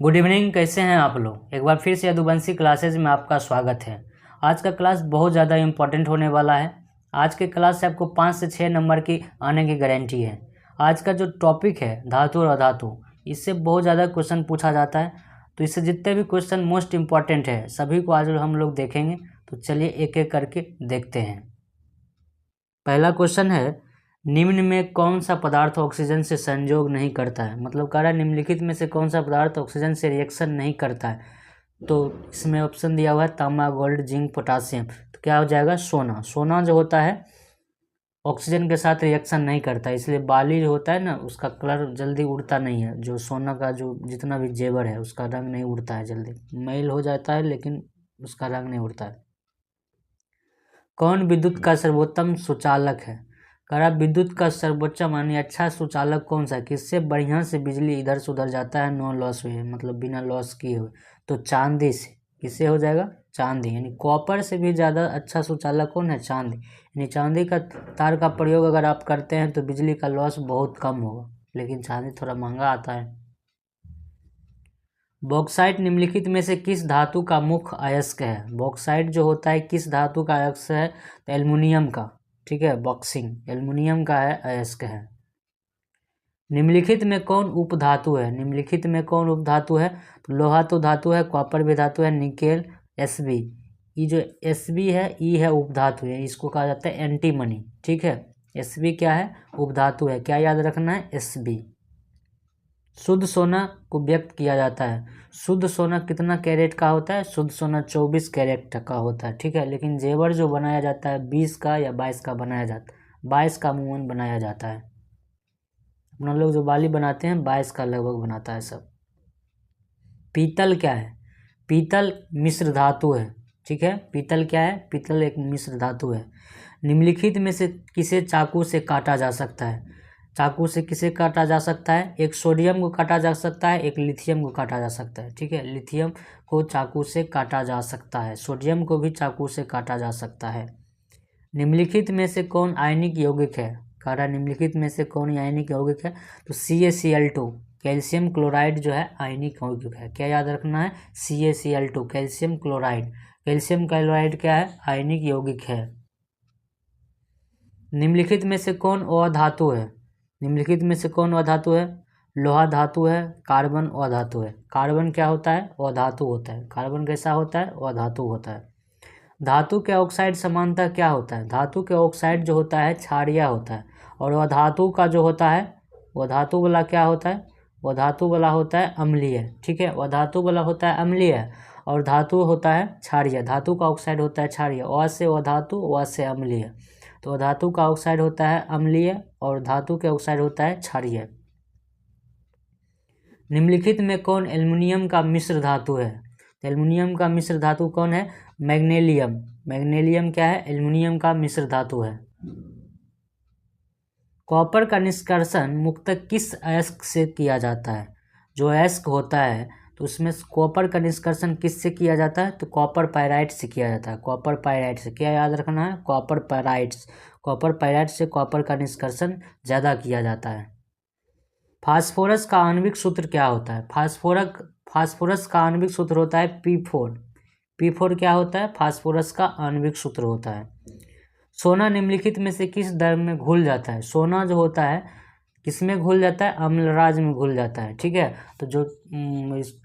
Good evening. कैसे हैं आप लोग। एक बार फिर से यदुवंशी क्लासेज में आपका स्वागत है। आज का क्लास बहुत ज़्यादा इम्पोर्टेंट होने वाला है। आज के क्लास से आपको 5 से 6 नंबर की आने की गारंटी है। आज का जो टॉपिक है धातु और अधातु, इससे बहुत ज़्यादा क्वेश्चन पूछा जाता है। तो इससे जितने भी क्वेश्चन मोस्ट इम्पॉर्टेंट है सभी को आज हम लोग देखेंगे। तो चलिए एक एक करके देखते हैं। पहला क्वेश्चन है, निम्न में कौन सा पदार्थ ऑक्सीजन से संयोग नहीं करता है। मतलब कह रहा है निम्नलिखित में से कौन सा पदार्थ ऑक्सीजन से रिएक्शन नहीं करता है। तो इसमें ऑप्शन दिया हुआ है तांबा, गोल्ड, जिंक, पोटासियम। तो क्या हो जाएगा, सोना। सोना जो होता है ऑक्सीजन के साथ रिएक्शन नहीं करता है, इसलिए बाली जो होता है ना उसका कलर जल्दी उड़ता नहीं है। जो सोना का जो जितना भी जेवर है उसका रंग नहीं उड़ता है, जल्दी मैल हो जाता है लेकिन उसका रंग नहीं उड़ता है। कौन विद्युत का सर्वोत्तम सुचालक है। कह रहा विद्युत का सर्वोच्च मानी अच्छा सुचालक कौन सा, किससे बढ़िया से बिजली इधर से उधर जाता है, नो लॉस हुए, मतलब बिना लॉस किए हुए। तो चांदी से। किससे हो जाएगा, चांदी। यानी कॉपर से भी ज़्यादा अच्छा सुचालक कौन है, चांदी। यानी चांदी का तार का प्रयोग अगर आप करते हैं तो बिजली का लॉस बहुत कम होगा, लेकिन चांदी थोड़ा महंगा आता है। बॉक्साइट निम्नलिखित में से किस धातु का मुख्य अयस्क है। बॉक्साइट जो होता है किस धातु का अयस्क है, तो एल्युमिनियम का। ठीक है, बॉक्सिंग एल्युमिनियम का है, अयस्क है। निम्नलिखित में कौन उपधातु है। निम्नलिखित में कौन उपधातु है, तो लोहा तो धातु है, कॉपर भी धातु है, निकेल, Sb। ये जो Sb है ये है उपधातु है, इसको कहा जाता है एंटीमनी। ठीक है, Sb क्या है, उपधातु है। क्या याद रखना है, Sb। शुद्ध सोना को व्यक्त किया जाता है। शुद्ध सोना कितना कैरेट का होता है, शुद्ध सोना 24 कैरेट का होता है। ठीक है, लेकिन जेवर जो बनाया जाता है 20 का या 22 का बनाया जाता है, 22 का अमूमन बनाया जाता है। अपना लोग जो बाली बनाते हैं 22 का लगभग बनाता है सब। पीतल क्या है, पीतल मिश्र धातु है। ठीक है, पीतल क्या है, पीतल एक मिश्र धातु है। निम्नलिखित में से किसे चाकू से काटा जा सकता है। चाकू से किसे काटा जा सकता है, एक सोडियम को काटा जा सकता है, एक लिथियम को काटा जा सकता है। ठीक है, लिथियम को चाकू से काटा जा सकता है, सोडियम को भी चाकू से काटा जा सकता है। निम्नलिखित में से कौन आयनिक यौगिक है। कह रहा निम्नलिखित में से कौन आयनिक यौगिक है, तो CaCl2 कैल्शियम क्लोराइड जो है आयनिक यौगिक है। क्या याद रखना है, CaCl2 calcium chloride. Calcium chloride क्या है, आयनिक यौगिक है। निम्नलिखित में से कौन अधातु है। निम्नलिखित में से कौन अधातु है, लोहा धातु है, कार्बन अधातु है। कार्बन क्या होता है, अधातु होता है। कार्बन कैसा होता है, अधातु होता है। धातु के ऑक्साइड समानता क्या होता है। धातु के ऑक्साइड जो होता है क्षारीय होता है, और अधातु का जो होता है वह धातु वाला क्या होता है, वह धातु वाला होता है अम्लीय। ठीक है, वह धातु वाला होता है अम्लीय और धातु होता है क्षारीय। धातु का ऑक्साइड होता है क्षारीय, अ से अधातु, व से अम्लीय। तो धातु का ऑक्साइड होता है अम्लीय और धातु के ऑक्साइड होता है क्षारीय। निम्नलिखित में कौन एल्युमिनियम का मिश्र धातु है। एल्युमिनियम का मिश्र धातु कौन है, मैग्नीशियम। मैग्नीशियम क्या है, एल्युमिनियम का मिश्र धातु है। कॉपर का निष्कर्षण मुख्यतः किस अयस्क से किया जाता है। जो अयस्क होता है तो उसमें कॉपर का निष्कर्षण किससे किया जाता है, तो कॉपर पायराइट से किया जाता है। कॉपर पायराइट से। क्या याद रखना है, कॉपर पायराइट्स। कॉपर पायराइट से कॉपर का निष्कर्षण ज़्यादा किया जाता है। फास्फोरस का आणविक सूत्र क्या होता है। फास्फोरस का आणविक सूत्र होता है P4। P4 क्या होता है, फास्फोरस का आणविक सूत्र होता है। सोना निम्नलिखित में से किस द्रव में घुल जाता है। सोना जो होता है किसमें घुल जाता है, अम्लराज में घुल जाता है। ठीक है, तो जो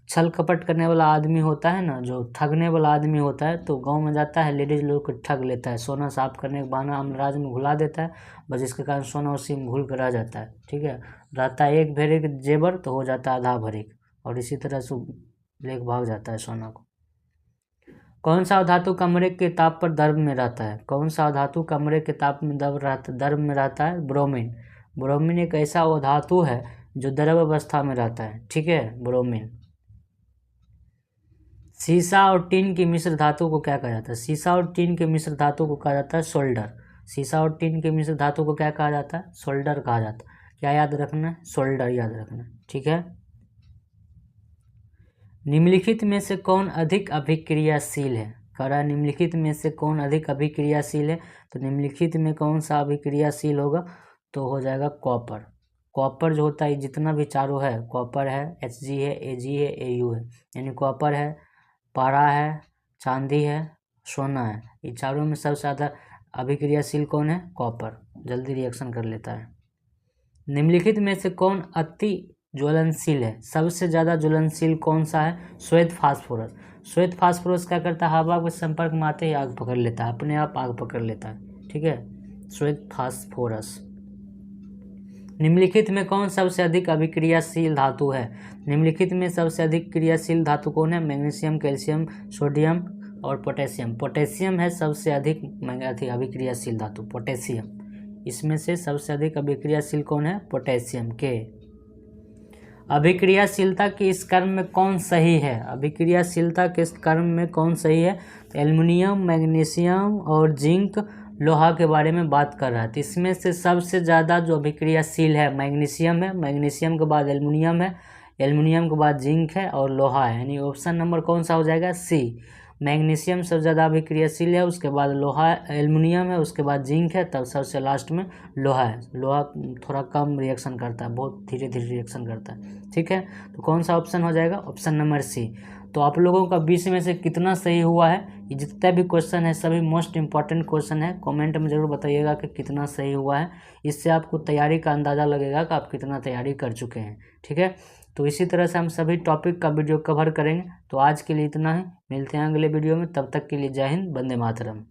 छल कपट करने वाला आदमी होता है ना, जो ठगने वाला आदमी होता है, तो गांव में जाता है, लेडीज लोग को ठग लेता है, सोना साफ करने के बहाना अम्लराज में घुला देता है, बस इसके कारण सोना उसी में घुल कर रह जाता है। ठीक है, रहता है एक भरे के जेवर तो हो जाता है आधा भरे, और इसी तरह से लेके भाग जाता है सोना को। कौन सा धातु कमरे के ताप पर द्रव में रहता है। कौन सा धातु कमरे के ताप में द्रव में रहता है, ब्रोमीन। ब्रोमीन एक ऐसा धातु है जो द्रव अवस्था में रहता है। ठीक है, ब्रोमीन। सीसा और टीन की मिश्र धातु को क्या कहा जाता है। सीसा और टीन के मिश्र धातु को कहा जाता है सोल्डर। सीसा और टीन के मिश्र धातु को क्या कहा जाता है, सोल्डर कहा जाता है। क्या याद रखना है, सोल्डर याद रखना है। ठीक है, निम्नलिखित में से कौन अधिक अभिक्रियाशील है। कह रहा है निम्नलिखित में से कौन अधिक अभिक्रियाशील है, तो निम्नलिखित में कौन सा अभिक्रियाशील होगा, तो हो जाएगा कॉपर। कॉपर जो होता है जितना भी चारों है, कॉपर है, Hg है, Ag है, Au है, यानी कॉपर है, पारा है, चांदी है, सोना है, ये चारों में सबसे ज़्यादा अभिक्रियाशील कौन है? कॉपर, जल्दी रिएक्शन कर लेता है। निम्नलिखित में से कौन अति ज्वलनशील है? सबसे ज़्यादा ज्वलनशील कौन सा है? श्वेत फास्फोरस। श्वेत फास्फोरस क्या करता है? हवा के संपर्क में आते ही आग पकड़ लेता है, अपने आप आग पकड़ लेता है, ठीक है, श्वेत फास्फोरस। निम्नलिखित में कौन सबसे अधिक अभिक्रियाशील धातु है? निम्नलिखित में सबसे अधिक क्रियाशील धातु कौन है? मैग्नीशियम, कैल्शियम, सोडियम और पोटेशियम। पोटेशियम है सबसे अधिक अभिक्रियाशील धातु, पोटेशियम। इसमें से सबसे अधिक अभिक्रियाशील कौन है? पोटेशियम के। अभिक्रियाशीलता के इस क्रम में कौन सही है? अभिक्रियाशीलता के इस क्रम में कौन सही है? तो एल्युमिनियम, मैग्नीशियम और जिंक, लोहा के बारे में बात कर रहा है। तो इसमें से सबसे ज़्यादा जो अभिक्रियाशील है मैग्नीशियम है, मैग्नीशियम के बाद एल्युमिनियम है, एल्युमिनियम के बाद जिंक है और लोहा है, यानी ऑप्शन नंबर कौन सा हो जाएगा? सी। मैग्नीशियम सबसे ज़्यादा अभिक्रियाशील है, उसके बाद लोहा, एल्युमिनियम है, उसके बाद जिंक है, तब सबसे लास्ट में लोहा है। लोहा थोड़ा कम रिएक्शन करता है, बहुत धीरे धीरे रिएक्शन करता है, ठीक है। तो कौन सा ऑप्शन हो जाएगा? Option number C. तो आप लोगों का 20 में से कितना सही हुआ है? ये जितना भी क्वेश्चन है सभी मोस्ट इंपॉर्टेंट क्वेश्चन है, कमेंट में ज़रूर बताइएगा कि कितना सही हुआ है। इससे आपको तैयारी का अंदाज़ा लगेगा कि आप कितना तैयारी कर चुके हैं, ठीक है। तो इसी तरह से हम सभी टॉपिक का वीडियो कवर करेंगे। तो आज के लिए इतना ही, मिलते हैं अगले वीडियो में, तब तक के लिए जय हिंद, वंदे मातरम।